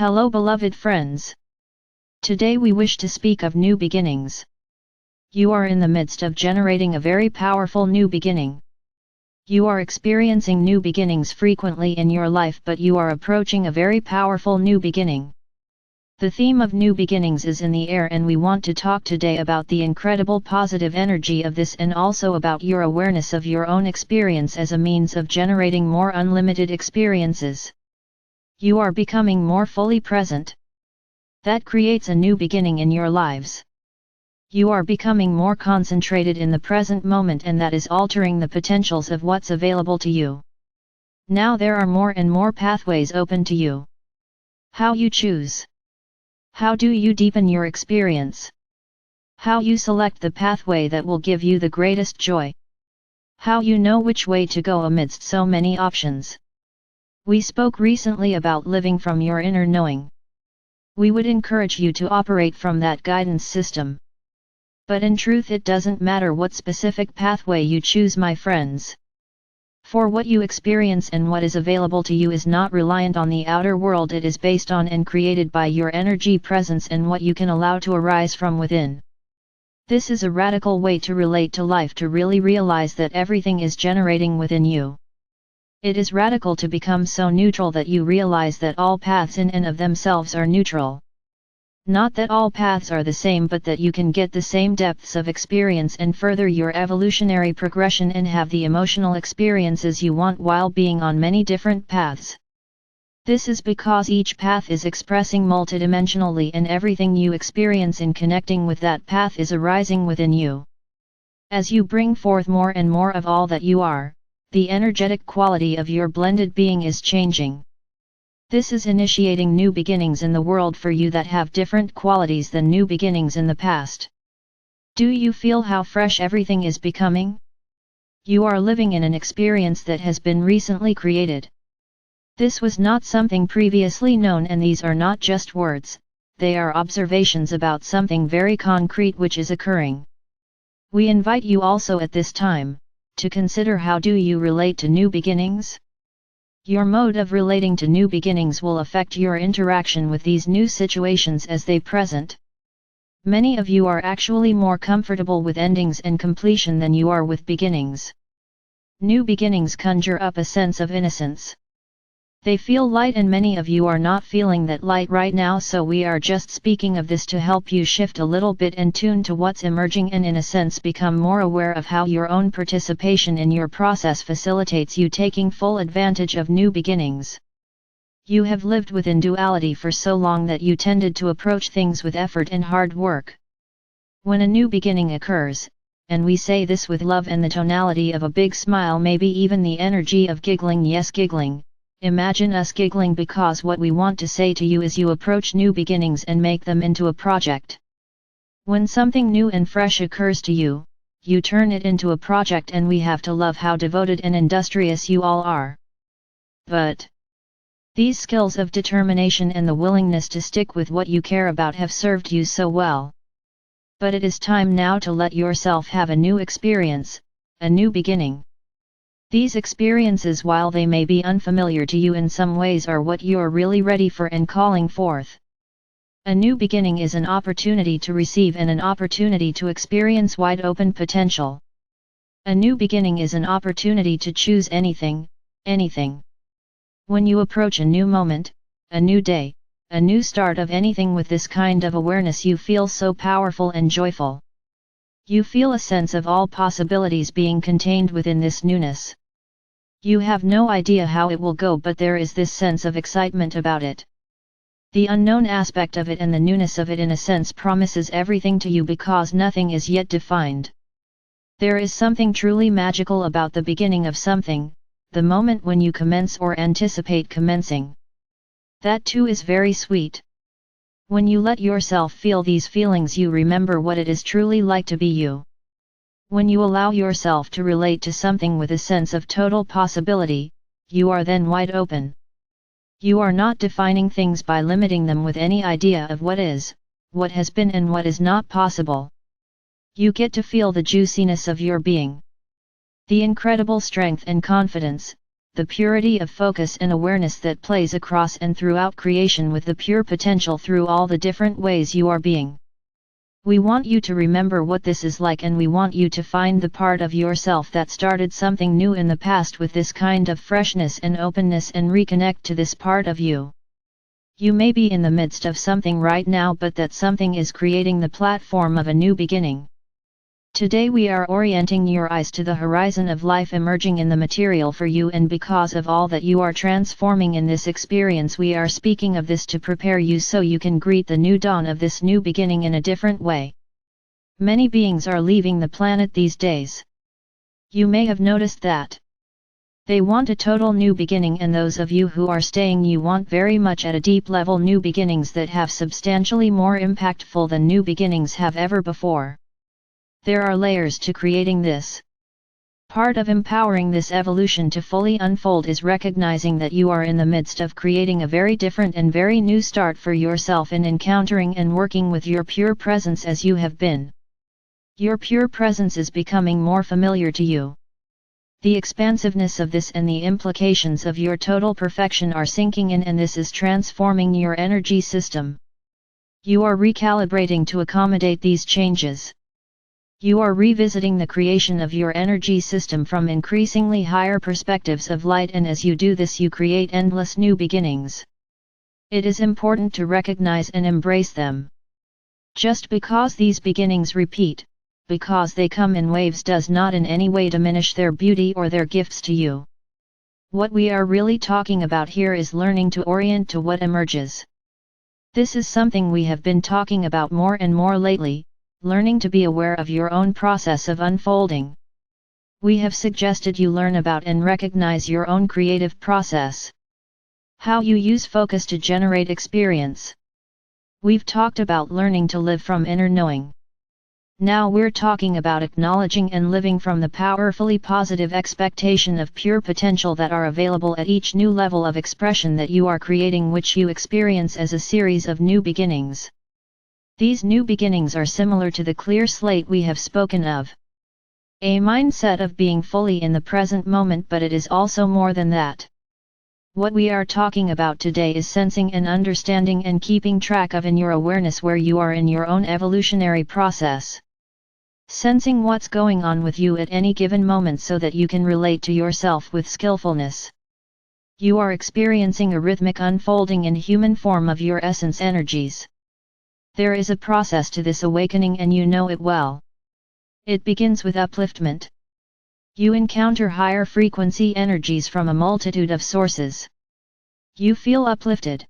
Hello beloved friends. Today we wish to speak of new beginnings. You are in the midst of generating a very powerful new beginning. You are experiencing new beginnings frequently in your life, but you are approaching a very powerful new beginning. The theme of new beginnings is in the air, and we want to talk today about the incredible positive energy of this, and also about your awareness of your own experience as a means of generating more unlimited experiences. You are becoming more fully present. That creates a new beginning in your lives. You are becoming more concentrated in the present moment, and that is altering the potentials of what's available to you. Now there are more and more pathways open to you. How you choose. How do you deepen your experience? How you select the pathway that will give you the greatest joy. How you know which way to go amidst so many options. We spoke recently about living from your inner knowing. We would encourage you to operate from that guidance system. But in truth, it doesn't matter what specific pathway you choose, my friends. For what you experience and what is available to you is not reliant on the outer world, it is based on and created by your energy presence and what you can allow to arise from within. This is a radical way to relate to life, to really realize that everything is generating within you. It is radical to become so neutral that you realize that all paths in and of themselves are neutral. Not that all paths are the same, but that you can get the same depths of experience and further your evolutionary progression and have the emotional experiences you want while being on many different paths. This is because each path is expressing multidimensionally, and everything you experience in connecting with that path is arising within you. As you bring forth more and more of all that you are, the energetic quality of your blended being is changing. This is initiating new beginnings in the world for you that have different qualities than new beginnings in the past. Do you feel how fresh everything is becoming? You are living in an experience that has been recently created. This was not something previously known, and these are not just words, they are observations about something very concrete which is occurring. We invite you also at this time to consider, how do you relate to new beginnings? Your mode of relating to new beginnings will affect your interaction with these new situations as they present. Many of you are actually more comfortable with endings and completion than you are with beginnings. New beginnings conjure up a sense of innocence. They feel light, and many of you are not feeling that light right now, so we are just speaking of this to help you shift a little bit and tune to what's emerging, and in a sense become more aware of how your own participation in your process facilitates you taking full advantage of new beginnings. You have lived within duality for so long that you tended to approach things with effort and hard work. When a new beginning occurs, and we say this with love and the tonality of a big smile, maybe even the energy of giggling, yes, giggling. Imagine us giggling, because what we want to say to you is you approach new beginnings and make them into a project. When something new and fresh occurs to you, you turn it into a project, and we have to love how devoted and industrious you all are. But these skills of determination and the willingness to stick with what you care about have served you so well. But it is time now to let yourself have a new experience, a new beginning. These experiences, while they may be unfamiliar to you in some ways, are what you're really ready for and calling forth. A new beginning is an opportunity to receive and an opportunity to experience wide open potential. A new beginning is an opportunity to choose anything, anything. When you approach a new moment, a new day, a new start of anything with this kind of awareness, you feel so powerful and joyful. You feel a sense of all possibilities being contained within this newness. You have no idea how it will go, but there is this sense of excitement about it. The unknown aspect of it and the newness of it, in a sense, promises everything to you because nothing is yet defined. There is something truly magical about the beginning of something, the moment when you commence or anticipate commencing. That too is very sweet. When you let yourself feel these feelings, you remember what it is truly like to be you. When you allow yourself to relate to something with a sense of total possibility, you are then wide open. You are not defining things by limiting them with any idea of what is, what has been, and what is not possible. You get to feel the juiciness of your being. The incredible strength and confidence, the purity of focus and awareness that plays across and throughout creation with the pure potential through all the different ways you are being. We want you to remember what this is like, and we want you to find the part of yourself that started something new in the past with this kind of freshness and openness, and reconnect to this part of you. You may be in the midst of something right now, but that something is creating the platform of a new beginning. Today we are orienting your eyes to the horizon of life emerging in the material for you, and because of all that you are transforming in this experience, we are speaking of this to prepare you so you can greet the new dawn of this new beginning in a different way. Many beings are leaving the planet these days. You may have noticed that. They want a total new beginning, and those of you who are staying, you want very much at a deep level new beginnings that have substantially more impactful than new beginnings have ever before. There are layers to creating this. Part of empowering this evolution to fully unfold is recognizing that you are in the midst of creating a very different and very new start for yourself in encountering and working with your pure presence as you have been. Your pure presence is becoming more familiar to you. The expansiveness of this and the implications of your total perfection are sinking in, and this is transforming your energy system. You are recalibrating to accommodate these changes. You are revisiting the creation of your energy system from increasingly higher perspectives of light, and as you do this, you create endless new beginnings. It is important to recognize and embrace them. Just because these beginnings repeat, because they come in waves, does not in any way diminish their beauty or their gifts to you. What we are really talking about here is learning to orient to what emerges. This is something we have been talking about more and more lately. Learning to be aware of your own process of unfolding. We have suggested you learn about and recognize your own creative process. How you use focus to generate experience. We've talked about learning to live from inner knowing. Now we're talking about acknowledging and living from the powerfully positive expectation of pure potential that are available at each new level of expression that you are creating, which you experience as a series of new beginnings. These new beginnings are similar to the clear slate we have spoken of. A mindset of being fully in the present moment, but it is also more than that. What we are talking about today is sensing and understanding and keeping track of in your awareness where you are in your own evolutionary process. Sensing what's going on with you at any given moment so that you can relate to yourself with skillfulness. You are experiencing a rhythmic unfolding in human form of your essence energies. There is a process to this awakening, and you know it well. It begins with upliftment. You encounter higher frequency energies from a multitude of sources. You feel uplifted.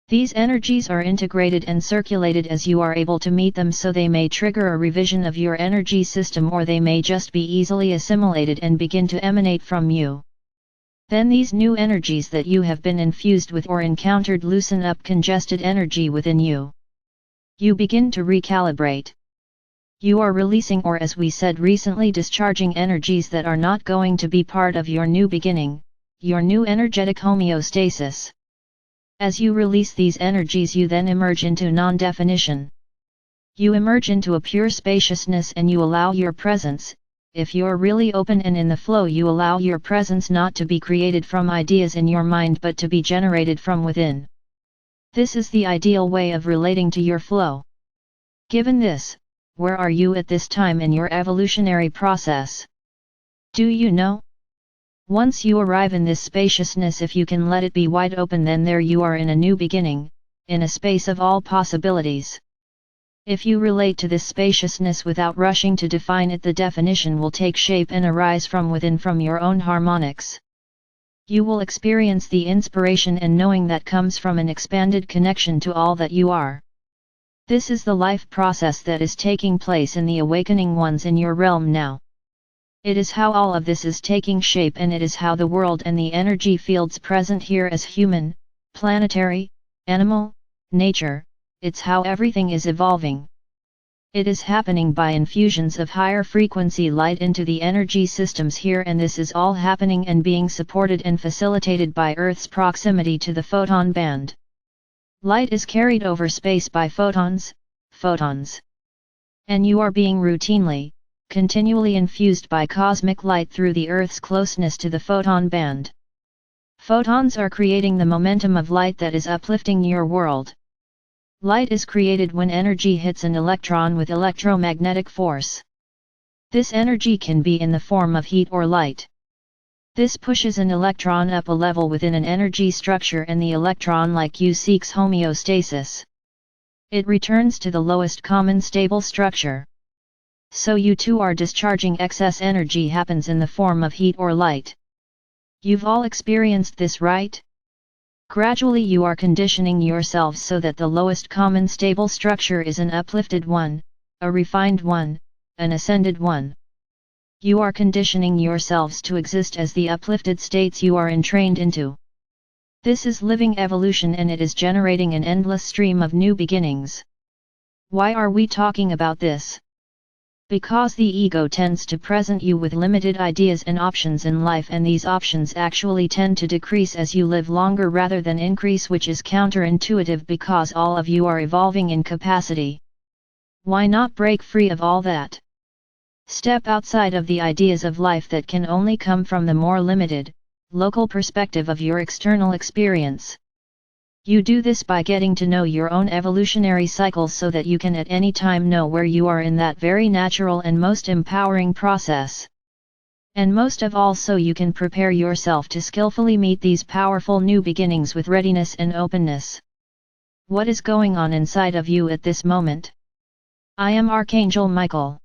These energies are integrated and circulated as you are able to meet them, so they may trigger a revision of your energy system, or they may just be easily assimilated and begin to emanate from you. Then these new energies that you have been infused with or encountered loosen up congested energy within you. You begin to recalibrate. You are releasing, or as we said recently, discharging energies that are not going to be part of your new beginning, your new energetic homeostasis. As you release these energies, you then emerge into non-definition. You emerge into a pure spaciousness, and you allow your presence, if you're really open and in the flow, you allow your presence not to be created from ideas in your mind, but to be generated from within. This is the ideal way of relating to your flow. Given this, where are you at this time in your evolutionary process? Do you know? Once you arrive in this spaciousness, if you can let it be wide open, then there you are in a new beginning, in a space of all possibilities. If you relate to this spaciousness without rushing to define it, the definition will take shape and arise from within, from your own harmonics. You will experience the inspiration and knowing that comes from an expanded connection to all that you are. This is the life process that is taking place in the awakening ones in your realm now. It is how all of this is taking shape, and it is how the world and the energy fields present here as human, planetary, animal, nature, it's how everything is evolving. It is happening by infusions of higher frequency light into the energy systems here, and this is all happening and being supported and facilitated by Earth's proximity to the photon band. Light is carried over space by photons. And you are being continually infused by cosmic light through the Earth's closeness to the photon band. Photons are creating the momentum of light that is uplifting your world. Light is created when energy hits an electron with electromagnetic force. This energy can be in the form of heat or light. This pushes an electron up a level within an energy structure and the electron like you seeks homeostasis. It returns to the lowest common stable structure. So you too are discharging excess energy happens in the form of heat or light. You've all experienced this, right? Gradually you are conditioning yourselves so that the lowest common stable structure is an uplifted one, a refined one, an ascended one. You are conditioning yourselves to exist as the uplifted states you are entrained into. This is living evolution and it is generating an endless stream of new beginnings. Why are we talking about this? Because the ego tends to present you with limited ideas and options in life, and these options actually tend to decrease as you live longer rather than increase, which is counterintuitive because all of you are evolving in capacity. Why not break free of all that? Step outside of the ideas of life that can only come from the more limited, local perspective of your external experience. You do this by getting to know your own evolutionary cycles so that you can at any time know where you are in that very natural and most empowering process. And most of all, so you can prepare yourself to skillfully meet these powerful new beginnings with readiness and openness. What is going on inside of you at this moment? I am Archangel Michael.